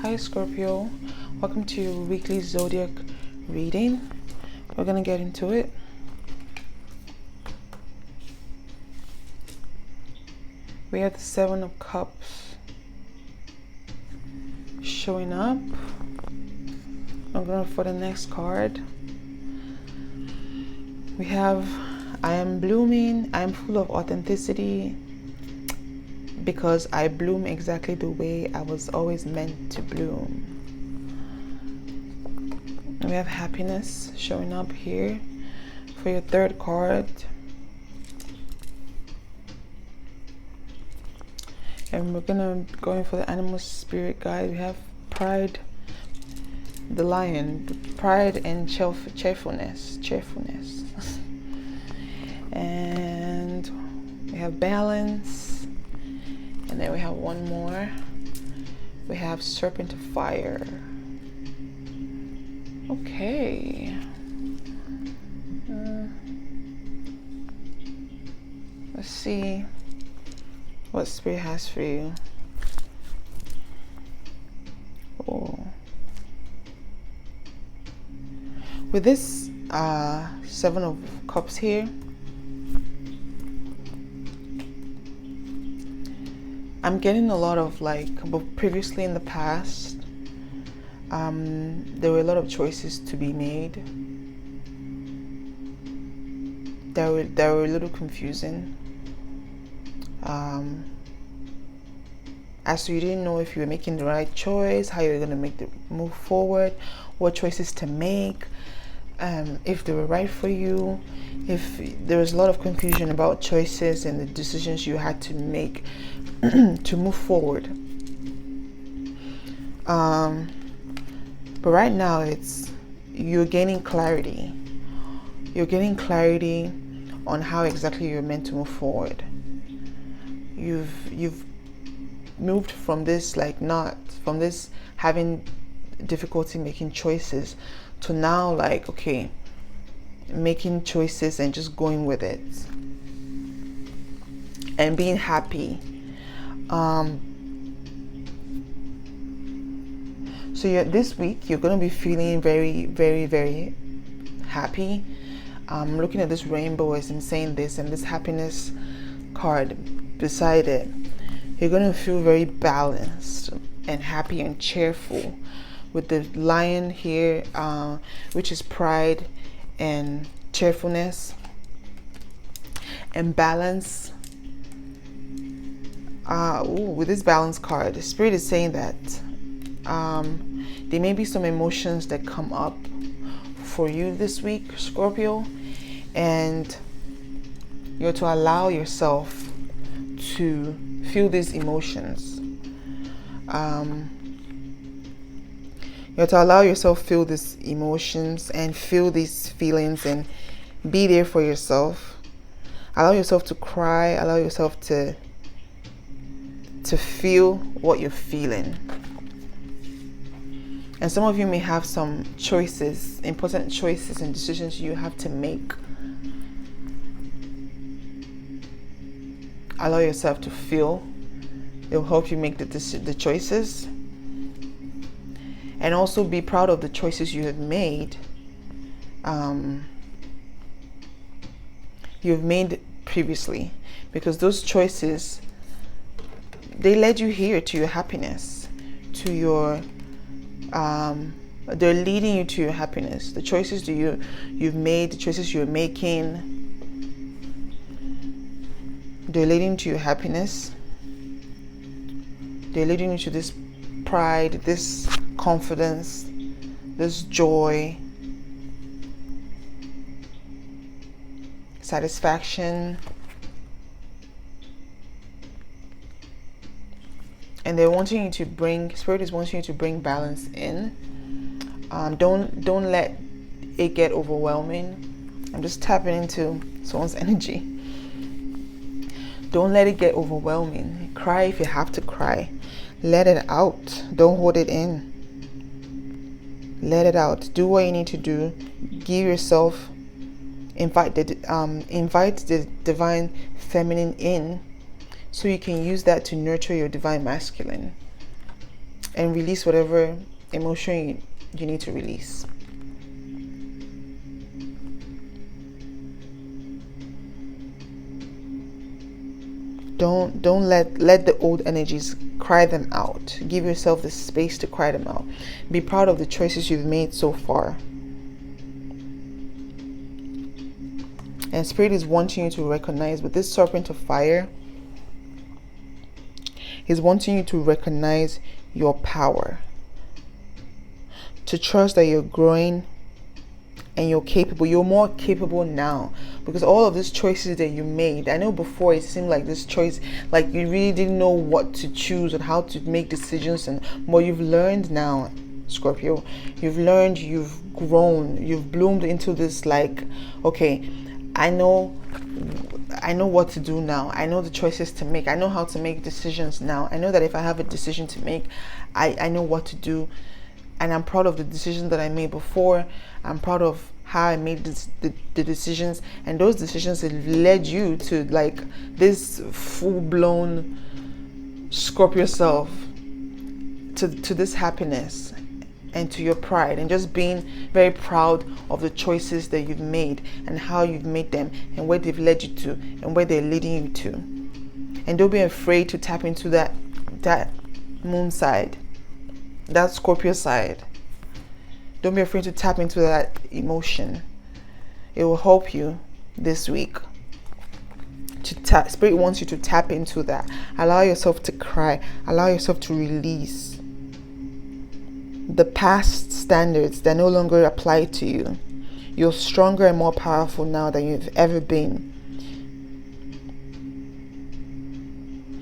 Hi Scorpio, welcome to your weekly zodiac reading. We're gonna get into it. We have the Seven of Cups showing up. I'm going for the next card. We have I am blooming, I am full of authenticity because I bloom exactly the way I was always meant to bloom. We have happiness showing up here for your third card. And we're gonna go in for the animal spirit guide. We have pride, the lion, pride and cheerfulness. And we have balance. And then we have one more. We have serpent of fire. Okay. Let's see what Spirit has for you. Oh. With this Seven of Cups here, I'm getting a lot of but previously in the past, there were a lot of choices to be made. They were a little confusing. As so you didn't know if you were making the right choice, how you were going to make the move forward, what choices to make, if they were right for you. If there was a lot of confusion about choices and the decisions you had to make to move forward. But right now you're gaining clarity. You're getting clarity on how exactly you're meant to move forward. You've moved from this having difficulty making choices to now okay, making choices and just going with it and being happy. So this week you're going to be feeling very, very, very happy. Looking at this rainbow as I'm saying this, and this happiness card beside it, you're going to feel very balanced and happy and cheerful with the lion here, which is pride and cheerfulness and balance. With this balance card, the Spirit is saying that there may be some emotions that come up for you this week, Scorpio, and you're to allow yourself to feel these emotions. You're to allow yourself feel these emotions and feel these feelings and be there for yourself. Allow yourself to cry. Allow yourself to feel what you're feeling. And some of you may have some choices, important choices and decisions you have to make. Allow yourself to feel. It will help you make the choices. And also be proud of the choices you have made. You've made previously, because those choices, they led you here to your happiness, to your they're leading you to your happiness. The choices you've made, the choices you're making, they're leading to your happiness. They're leading you to this pride, this confidence, this joy, satisfaction. And they're wanting you to Spirit is wanting you to bring balance in. Don't let it get overwhelming. I'm just tapping into someone's energy. Don't let it get overwhelming. Cry if you have to cry. Let it out. Don't hold it in. Let it out. Do what you need to do. Give yourself. Invite the divine feminine in, so you can use that to nurture your divine masculine. and release whatever emotion you need to release. Don't let the old energies, cry them out. Give yourself the space to cry them out. Be proud of the choices you've made so far. And Spirit is wanting you to recognize, with this Serpent of fire, He's wanting you to recognize your power, to trust that you're growing and you're capable. You're more capable now because all of these choices that you made, I know before it seemed like this choice, like you really didn't know what to choose and how to make decisions, and what you've learned now, Scorpio, you've learned, you've grown, you've bloomed into this, like, okay, I know what to do now. I know the choices to make. I know how to make decisions now. I know that if I have a decision to make, I know what to do. And I'm proud of the decisions that I made before. I'm proud of how I made the decisions. And those decisions have led you to like this full-blown Scorpio self, to this happiness and to your pride, and just being very proud of the choices that you've made and how you've made them and where they've led you to and where they're leading you to. And don't be afraid to tap into that moon side, that Scorpio side. Don't be afraid to tap into that emotion. It will help you this week. Spirit wants you to tap into that. Allow yourself to cry. Allow yourself to release the past standards that no longer apply to you. You're stronger and more powerful now than you've ever been.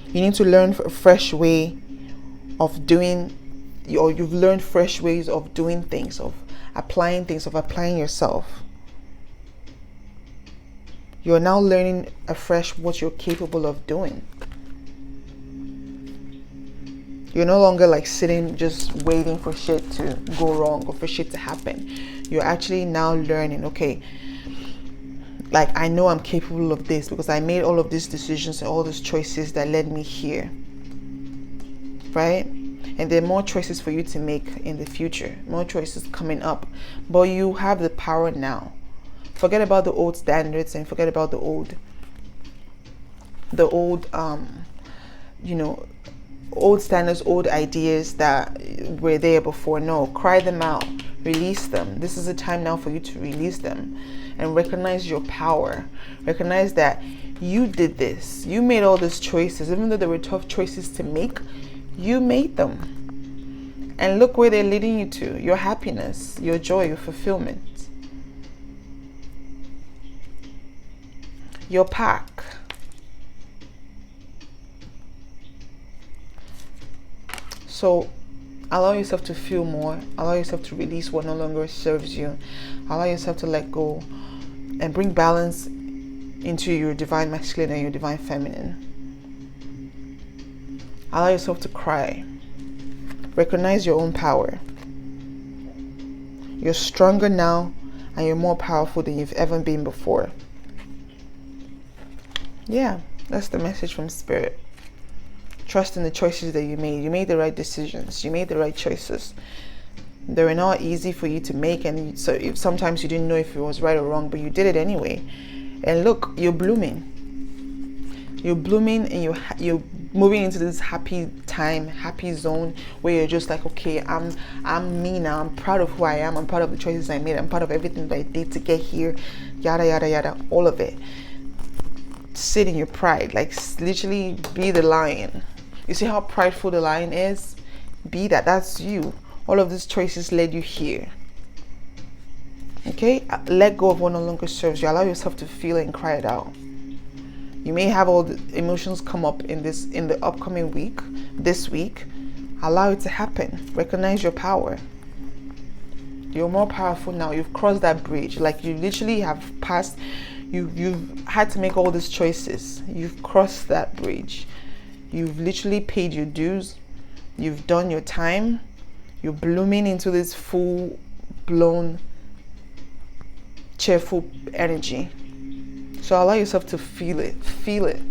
You need to learn a fresh way of doing, or you've learned fresh ways of doing things, of applying yourself. You're now learning afresh what you're capable of doing. You're no longer like sitting just waiting for shit to go wrong or for shit to happen. You're actually now learning, okay, like I know I'm capable of this because I made all of these decisions and all these choices that led me here, right? And there are more choices for you to make in the future, more choices coming up, but you have the power now. Forget about the old standards and forget about the old old standards, old ideas that were there before. No, cry them out, release them. This is the time now for you to release them and recognize your power. Recognize that you did this. You made all these choices, even though they were tough choices to make. You made them, and look where they're leading you to. Your happiness, your joy, your fulfillment, your pack. So allow yourself to feel more. Allow yourself to release what no longer serves you. Allow yourself to let go and bring balance into your divine masculine and your divine feminine. Allow yourself to cry. Recognize your own power. You're stronger now and you're more powerful than you've ever been before. Yeah, that's the message from Spirit. Trust in the choices that you made. You made the right decisions. You made the right choices. They were not easy for you to make, and so sometimes you didn't know if it was right or wrong, but you did it anyway. And look, you're blooming. You're blooming, and you're moving into this happy time, happy zone where you're just like, okay, I'm me now. I'm proud of who I am. I'm proud of the choices I made. I'm proud of everything that I did to get here. Yada yada yada, all of it. Sit in your pride, like literally be the lion. You see how prideful the lion is? Be that. That's you. All of these choices led you here. Okay? Let go of what no longer serves you. Allow yourself to feel it and cry it out. You may have all the emotions come up in the upcoming week, this week. Allow it to happen. Recognize your power. You're more powerful now. You've crossed that bridge. Like you literally have passed. You've had to make all these choices. You've crossed that bridge. You've literally paid your dues. You've done your time. You're blooming into this full-blown, cheerful energy. So allow yourself to feel it. Feel it.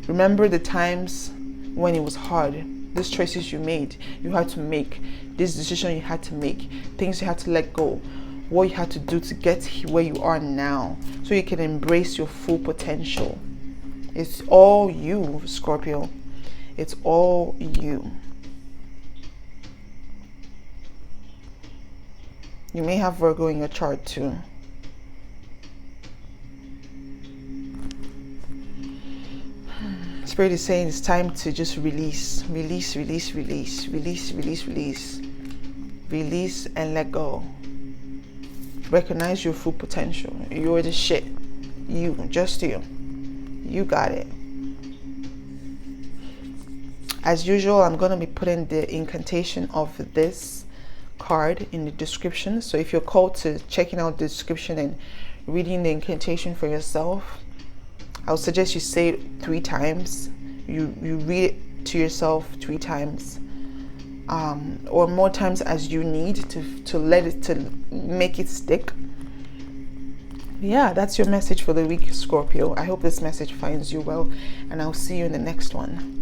Remember the times when it was hard. these choices you made, you had to make, this decision you had to make, things you had to let go, what you had to do to get where you are now, so you can embrace your full potential. It's all you, Scorpio. It's all you. You may have Virgo in your chart too. Spirit is saying it's time to just release and let go. Recognize your full potential. You're the shit. You, just you. You got it. As usual, I'm going to be putting the incantation of this card in the description. So if you're called to checking out the description and reading the incantation for yourself, I would suggest you say it 3 times. You read it to yourself 3 times, or more times as you need to make it stick. Yeah, that's your message for the week, Scorpio. I hope this message finds you well, and I'll see you in the next one.